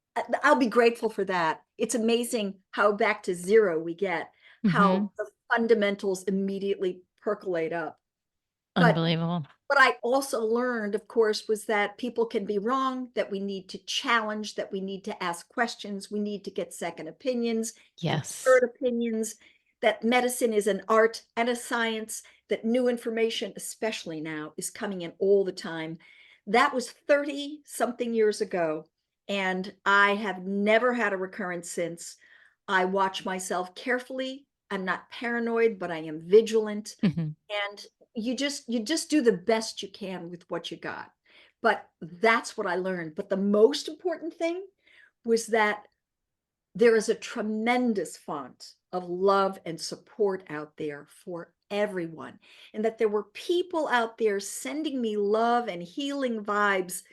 I'll be grateful for that. It's amazing how back to zero we get, how the fundamentals immediately percolate up. Unbelievable. What I also learned, of course, was that people can be wrong, that we need to challenge, that we need to ask questions, we need to get second opinions, and third opinions, that medicine is an art and a science, that new information, especially now, is coming in all the time. That was 30 something years ago. And I have never had a recurrence since. I watch myself carefully. I'm not paranoid, but I am vigilant. And you just do the best you can with what you got. But that's what I learned. But the most important thing was that there is a tremendous font of love and support out there for everyone. And that there were people out there sending me love and healing vibes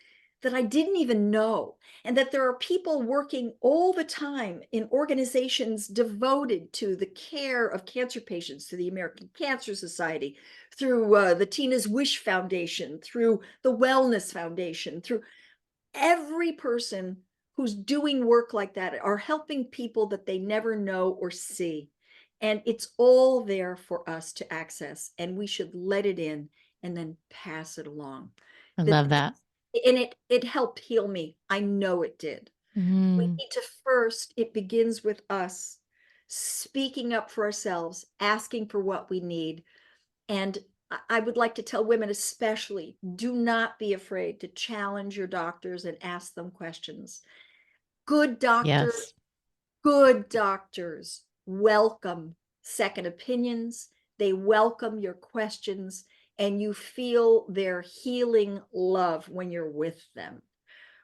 that I didn't even know. And that there are people working all the time in organizations devoted to the care of cancer patients, through the American Cancer Society, through the Tina's Wish Foundation, through the Wellness Foundation, through every person who's doing work like that are helping people that they never know or see. And it's all there for us to access, and we should let it in and then pass it along. I love that. And it helped heal me. I know it did. We need to first, it begins with us speaking up for ourselves, asking for what we need. And I would like to tell women especially, do not be afraid to challenge your doctors and ask them questions. Good doctors welcome second opinions. They welcome your questions, and you feel their healing love when you're with them.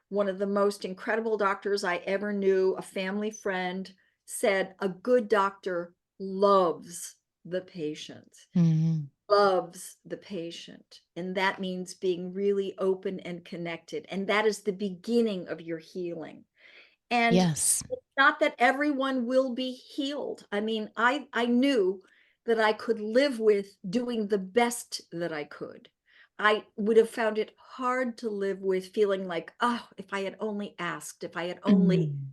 one of the most incredible doctors I ever knew, a family friend, said, a good doctor loves the patient, Mhm. loves the patient. And that means being really open and connected. And that is the beginning of your healing. And Yes. it's not that everyone will be healed. I mean, I knew that I could live with doing the best that I could. I would have found it hard to live with feeling like, oh, if I had only asked, if I had only, Mm.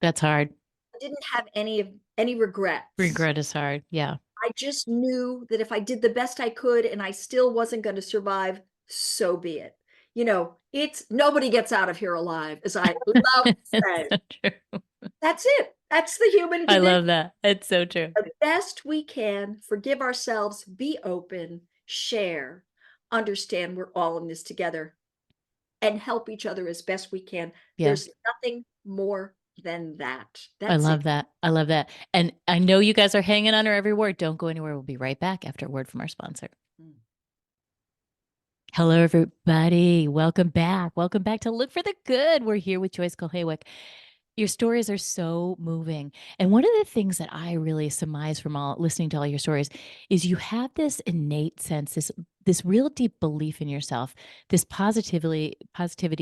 That's hard. I didn't have any regrets. Regret is hard. Yeah. I just knew that if I did the best I could and I still wasn't going to survive, so be it. You know, it's nobody gets out of here alive, as I love to It's say. so true. That's it. That's the human I condition. love that. It's so true. The best we can, forgive ourselves, be open, share, understand we're all in this together, and help each other as best we can. Yeah. There's nothing more than that. I That's it. love that. I love that. And I know you guys are hanging on her every word. Don't go anywhere. We'll be right back after a word from our sponsor. Mm. Hello, everybody. Welcome back. Welcome back to Look for the Good. We're here with Joyce Kulhawik. Your stories are so moving. And one of the things that I really surmise from all listening to all your stories is you have this innate sense, this real deep belief in yourself, this positivity,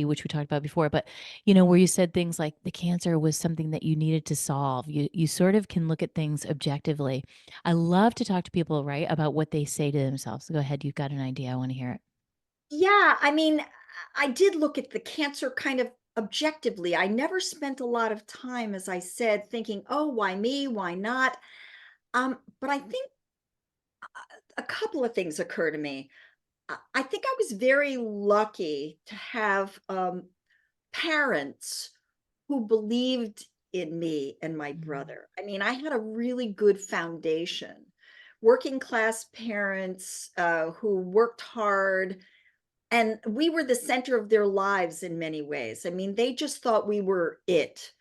which we talked about before, but where you said things like the cancer was something that you needed to solve. You sort of can look at things objectively. I love to talk to people, right, about what they say to themselves. Go ahead, you've got an idea. I want to hear it. Yeah, I mean, I did look at the cancer kind of objectively. I never spent a lot of time, as I said, thinking, oh, why me? Why not? But I think a couple of things occur to me. I think I was very lucky to have parents who believed in me and my Mm. brother. I mean, I had a really good foundation. Working class parents who worked hard, and we were the center of their lives in many ways. I mean, they just thought we were it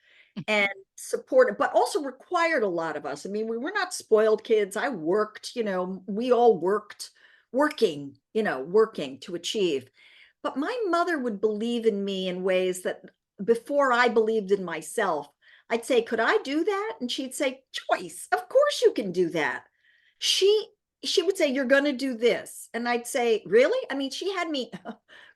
and supported, but also required a lot of us. I mean, we were not spoiled kids. I worked, we all worked, working to achieve. But my mother would believe in me in ways that before I believed in myself, I'd say, could I do that? And she'd say, Joyce, of course you can do that. She she would say, you're going to do this. And I'd say, really? I mean, she had me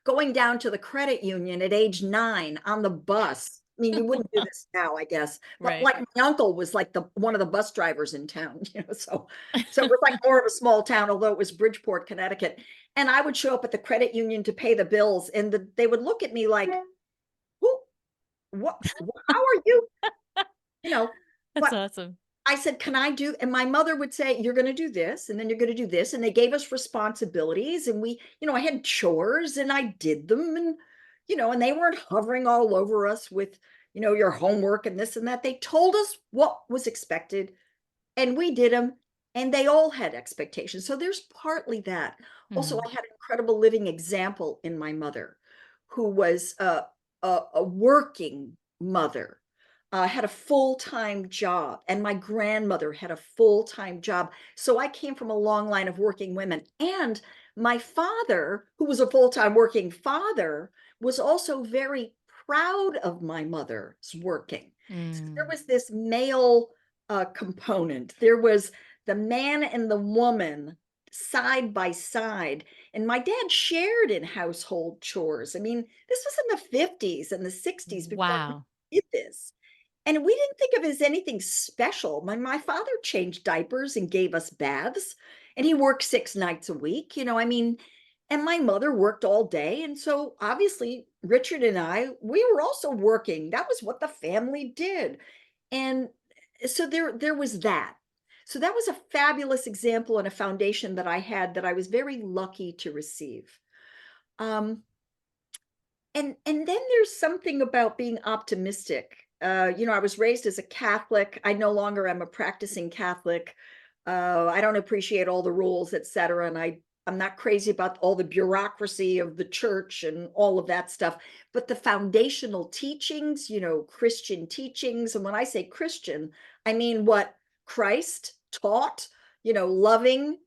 going down to the credit union at age 9 on the bus. I mean, you wouldn't do this now, I guess, but Right. like my uncle was like the one of the bus drivers in town, so it was like more of a small town, although it was Bridgeport, Connecticut. And I would show up at the credit union to pay the bills, and they would look at me like, who, how are you? You know, That's but awesome. I said, can I do? And my mother would say, you're going to do this, and then you're going to do this. And they gave us responsibilities, and I had chores and I did them. And they weren't hovering all over us with, your homework and this and that. They told us what was expected, and we did them, and they all had expectations. So there's partly that. Also, Mm. I had an incredible living example in my mother, who was a working mother, had a full-time job, and my grandmother had a full-time job. So I came from a long line of working women. And my father, who was a full-time working father, was also very proud of my mother's working. So there Mm. was this male component. There was the man and the woman side by side. And my dad shared in household chores. I mean, this was in the 50s and the 60s before we Wow. did this. And we didn't think of it as anything special. My father changed diapers and gave us baths, and he worked 6 nights a week. I mean, and my mother worked all day. And so obviously, Richard and I, we were also working. That was what the family did. And so there was that. So that was a fabulous example and a foundation that I had that I was very lucky to receive. Um, and then there's something about being optimistic. I was raised as a Catholic. I no longer am a practicing Catholic. I don't appreciate all the rules, et cetera. And I'm not crazy about all the bureaucracy of the church and all of that stuff. But the foundational teachings, Christian teachings. And when I say Christian, I mean what Christ taught, loving,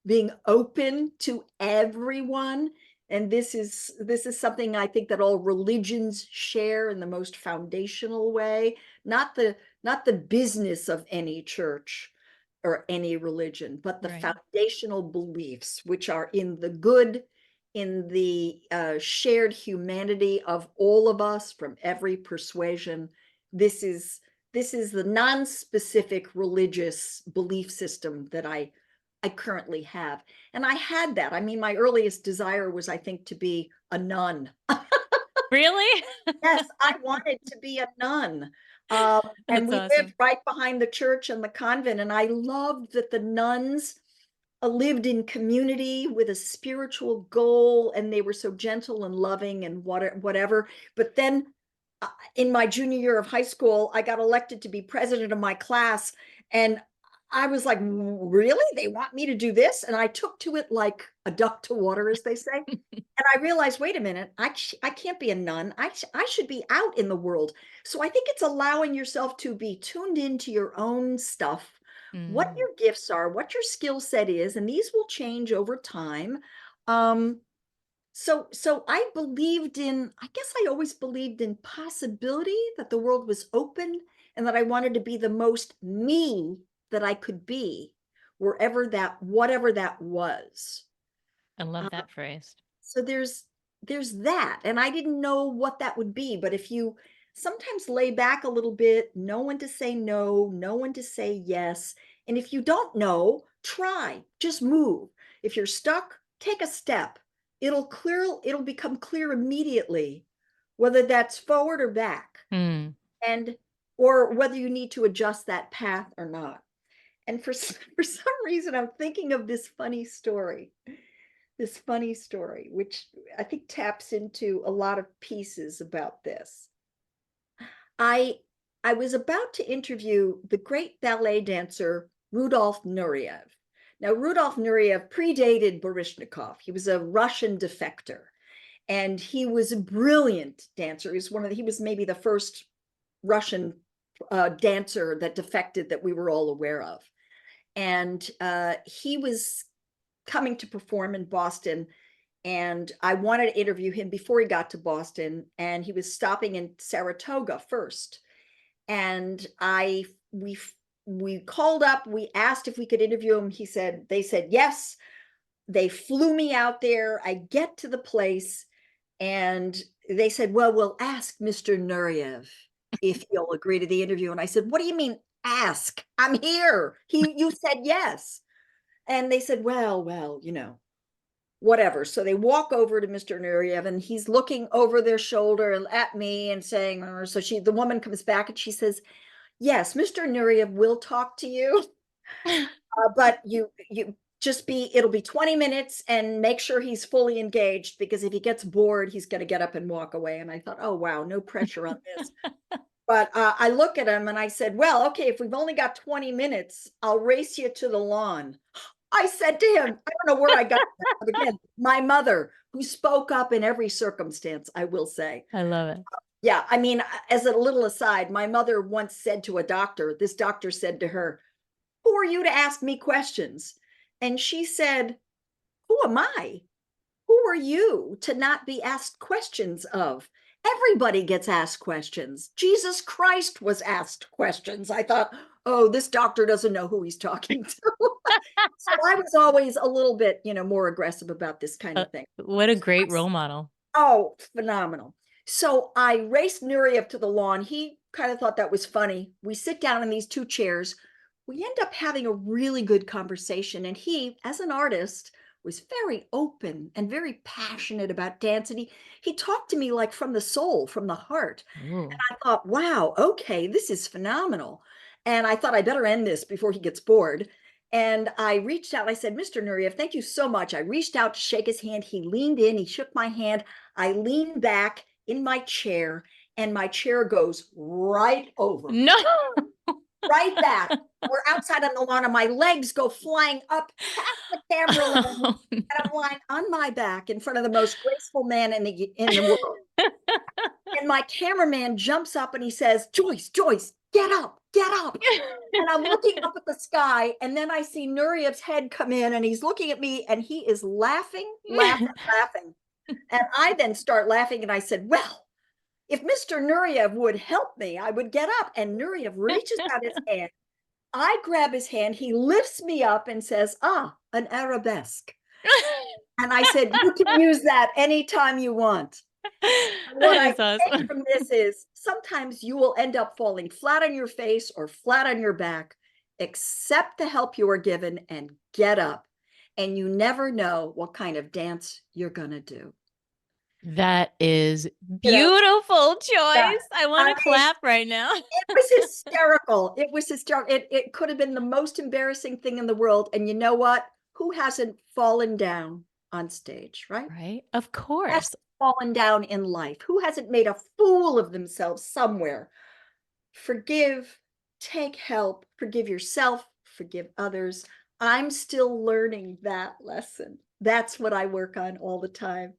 being open to everyone, And this is something I think that all religions share in the most foundational way, not the business of any church or any religion, but the Right. foundational beliefs, which are in the good, in the shared humanity of all of us from every persuasion. This is the non-specific religious belief system that I currently have. And I had that. I mean, my earliest desire was, I think, to be a nun. Really? Yes, I wanted to be a nun. And That's we awesome. lived right behind the church and the convent. And I loved that the nuns lived in community with a spiritual goal, and they were so gentle and loving and whatever. But then in my junior year of high school, I got elected to be president of my class. And I was like, really? They want me to do this? And I took to it like a duck to water, as they say. And I realized, wait a minute, I can't be a nun. I should be out in the world. So I think it's allowing yourself to be tuned into your own stuff, what Mm. your gifts are, what your skill set is, and these will change over time. So I believed in, I guess I always believed in possibility, that the world was open, and that I wanted to be the most me that I could be, whatever that was. I love Uh, that phrase. so there's that, and I didn't know what that would be, but if you sometimes lay back a little bit, know when to say no, know when to say yes, and if you don't know, try, just move. If you're stuck, take a step. It'll become clear immediately, whether that's forward or back, Mm. and or whether you need to adjust that path or not. And for some reason, I'm thinking of this funny story, which I think taps into a lot of pieces about this. I I was about to interview the great ballet dancer Rudolf Nureyev. Now, Rudolf Nureyev predated Baryshnikov. He was a Russian defector, and he was a brilliant dancer. He was maybe the first Russian dancer that defected that we were all aware of. And he was coming to perform in Boston, and I wanted to interview him before he got to Boston, and he was stopping in Saratoga first. And we called up, we asked if we could interview him. They said yes. They flew me out there. I get to the place, and they said, well, we'll ask Mr. Nureyev if he'll agree to the interview. And I said, what do you mean ask? I'm here. You said yes. And they said, well, whatever. So they walk over to Mr. Nureyev, and he's looking over their shoulder at me and saying, so the woman comes back and she says, yes, Mr. Nureyev will talk to you, but you it'll be 20 minutes, and make sure he's fully engaged, because if he gets bored, he's going to get up and walk away. And I thought, oh, wow, no pressure on this. But I look at him and I said, well, okay, if we've only got 20 minutes, I'll race you to the lawn. I said to him, I don't know where I got that. But again, my mother, who spoke up in every circumstance, I will say. I love it. Yeah, I mean, as a little aside, my mother once said to a doctor, this doctor said to her, who are you to ask me questions? And she said, who am I? Who are you to not be asked questions of? Everybody gets asked questions. Jesus Christ was asked questions. I thought, oh, this doctor doesn't know who he's talking to. So I was always a little bit, more aggressive about this kind of thing. What a great role model. Oh, phenomenal. So I raced Nureyev to the lawn. He kind of thought that was funny. We sit down in these two chairs. We end up having a really good conversation. And he, as an artist, was very open and very passionate about dance. And he talked to me like from the soul, from the heart. Ooh. And I thought, wow, okay, this is phenomenal. And I thought I better end this before he gets bored. And I reached out, I said, Mr. Nureyev, thank you so much. I reached out to shake his hand. He leaned in, he shook my hand. I leaned back in my chair, and my chair goes right over. No. Right back. We're outside on the lawn, and my legs go flying up past the camera line, Oh, and I'm lying on my back in front of the most graceful man in the world. And my cameraman jumps up and he says, Joyce, get up. And I'm looking up at the sky, and then I see Nureyev's head come in, and he's looking at me, and he is laughing. And I then start laughing and I said, well, if Mr. Nureyev would help me, I would get up. And Nureyev reaches out his hand. I grab his hand. He lifts me up and says, ah, an arabesque. And I said, you can use that anytime you want. What That I is take awesome. from this is sometimes you will end up falling flat on your face or flat on your back. Accept the help you are given and get up. And you never know what kind of dance you're going to do. That is You know, beautiful, yeah, Joyce. I want I to mean, clap right now. it was hysterical. It was hysterical. It could have been the most embarrassing thing in the world. And you know what? Who hasn't fallen down on stage, right? Right? Of Who course. hasn't fallen down in life? Who hasn't made a fool of themselves somewhere? Forgive, take help, forgive yourself, forgive others. I'm still learning that lesson. That's what I work on all the time.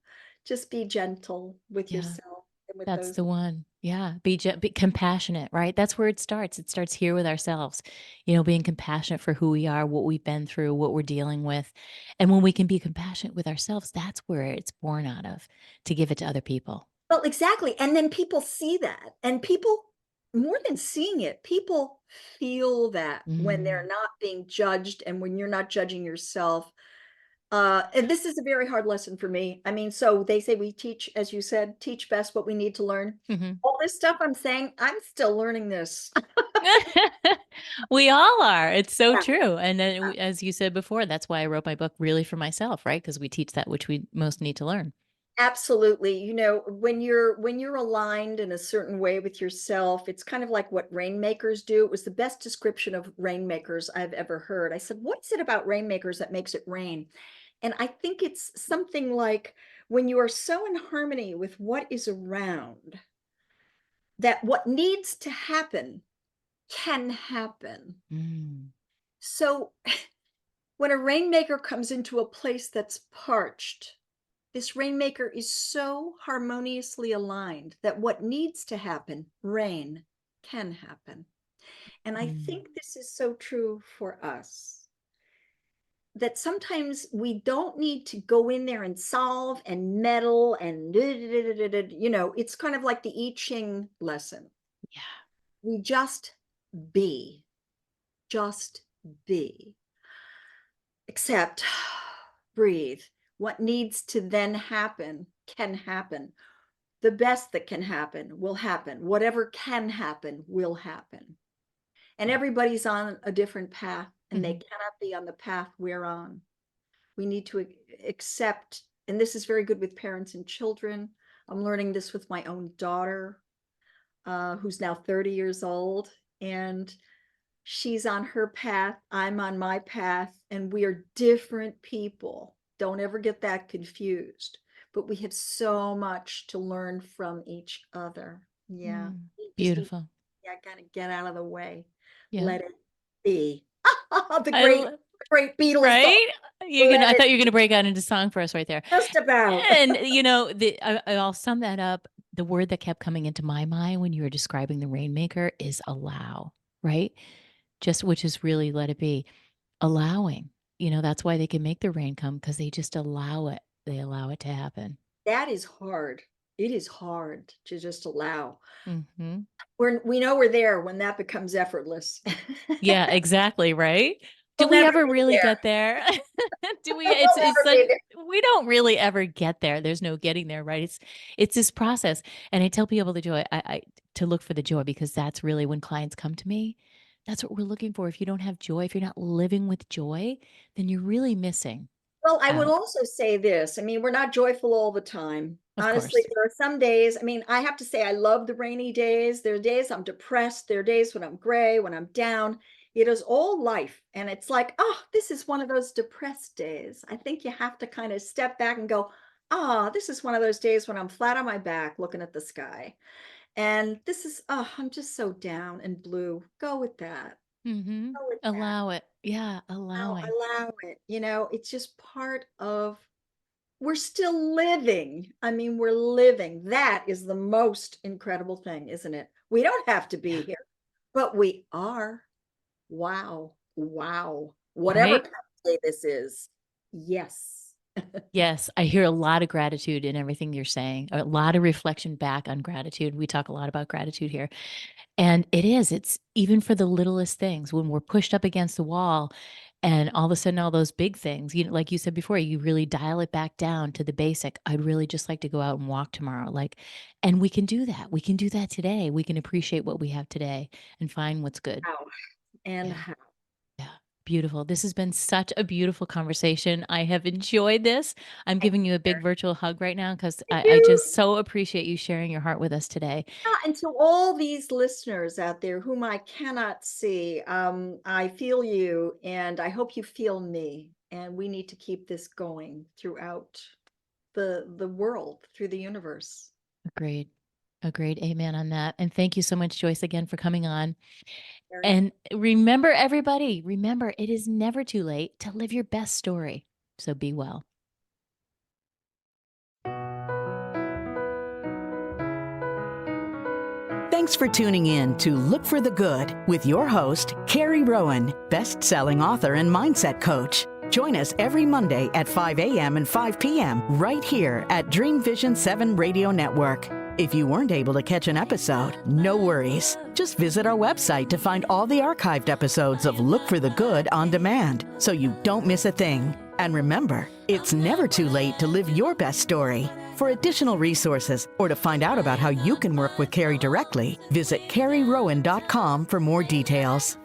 Just be gentle with Yeah. yourself and with That's those. the one. Yeah. Be compassionate, right? That's where it starts. It starts here with ourselves, being compassionate for who we are, what we've been through, what we're dealing with. And when we can be compassionate with ourselves, that's where it's born out of to give it to other people. Well, exactly. And then people see that, and people, more than seeing it, people feel that when they're Mm. not being judged and when you're not judging yourself. And this is a very hard lesson for me. I mean, so they say we teach, as you said, teach best what we need to learn. Mhm. All this stuff I'm saying, I'm still learning this. We all are. It's so Yeah, true. And then, as you said before, that's why I wrote my book really for myself, right? Because we teach that which we most need to learn. absolutely. You know, when you're aligned in a certain way with yourself, it's kind of like what rainmakers do. It was the best description of rainmakers I've ever heard. I said, what is it about rainmakers that makes it rain? And I think it's something like when you are so in harmony with what is around, that what needs to happen can happen. Mm. So when a rainmaker comes into a place that's parched, this rainmaker is so harmoniously aligned that what needs to happen, rain, can happen. And I Mm. think this is so true for us, that sometimes we don't need to go in there and solve and meddle and, it's kind of like the I Ching lesson. Yeah. We just be, just be. Except breathe. What needs to then happen can happen. The best that can happen will happen. Whatever can happen will happen. And everybody's on a different path, and they Mhm. cannot be on the path we're on. We need to accept, and this is very good with parents and children. I'm learning this with my own daughter, who's now 30 years old. And she's on her path, I'm on my path, and we are different people. Don't ever get that confused. But we have so much to learn from each other. Yeah. Mm. We just need, Beautiful. yeah, kind of get out of the way. Yeah. Let it be. The I great, lo- great Beatles song. right? Let I it thought you were be. gonna break out into song for us right there. Just about. And I'll sum that up. The word that kept coming into my mind when you were describing the rainmaker is allow, right? Just which is really let it be. Allowing. That's why they can make the rain come because they just allow it. They allow it to happen. That is hard. It is hard to just allow. Hmm. We know we're there when that becomes effortless. Yeah, exactly, right? Do We'll we never ever be really there. get there? Do we We'll it's never such be there. we don't really ever get there. There's no getting there, right? It's this process. And I tell people the joy, I to look for the joy because that's really when clients come to me, that's what we're looking for. If you don't have joy, if you're not living with joy, then you're really missing Well, I would out. also say this. I mean, we're not joyful all the time. Of Honestly, course. there are some days. I mean, I have to say, I love the rainy days. There are days I'm depressed. There are days when I'm gray, when I'm down. It is all life. And it's like, oh, this is one of those depressed days. I think you have to kind of step back and go, oh, this is one of those days when I'm flat on my back looking at the sky. And this is, oh, I'm just so down and blue. Go with that. Mhm. Go with that. Allow it. Yeah, Allow, allowing. allow it. It's just part of, we're still living. I mean, we're living. That is the most incredible thing, isn't it? We don't have to be Yeah. here, but we are. Wow. Wow. Whatever Right? kind of day this is. Yes. Yes, I hear a lot of gratitude in everything you're saying, a lot of reflection back on gratitude. We talk a lot about gratitude here. And it's even for the littlest things when we're pushed up against the wall and all of a sudden all those big things, like you said before, you really dial it back down to the basic. I'd really just like to go out and walk tomorrow. And we can do that. We can do that today. We can appreciate what we have today and find what's good. How and Yeah. how. Yeah. Beautiful. This has been such a beautiful conversation. I have enjoyed this. I'm Thank giving you a you. big virtual hug right now because Thank I you. just so appreciate you sharing your heart with us today. Yeah, and to all these listeners out there whom I cannot see, I feel you, and I hope you feel me. And we need to keep this going throughout the world, through the universe. Agreed. Agreed. Amen on that. And thank you so much, Joyce, again for coming on. Very And remember, everybody, remember, it is never too late to live your best story. So be well. Thanks for tuning in to Look for the Good with your host, Carrie Rowan, best-selling author and mindset coach. Join us every Monday at 5 a.m. and 5 p.m. right here at Dream Vision 7 Radio Network. If you weren't able to catch an episode, no worries. Just visit our website to find all the archived episodes of Look for the Good on demand so you don't miss a thing. And remember, it's never too late to live your best story. For additional resources or to find out about how you can work with Carrie directly, visit carrierowan.com for more details.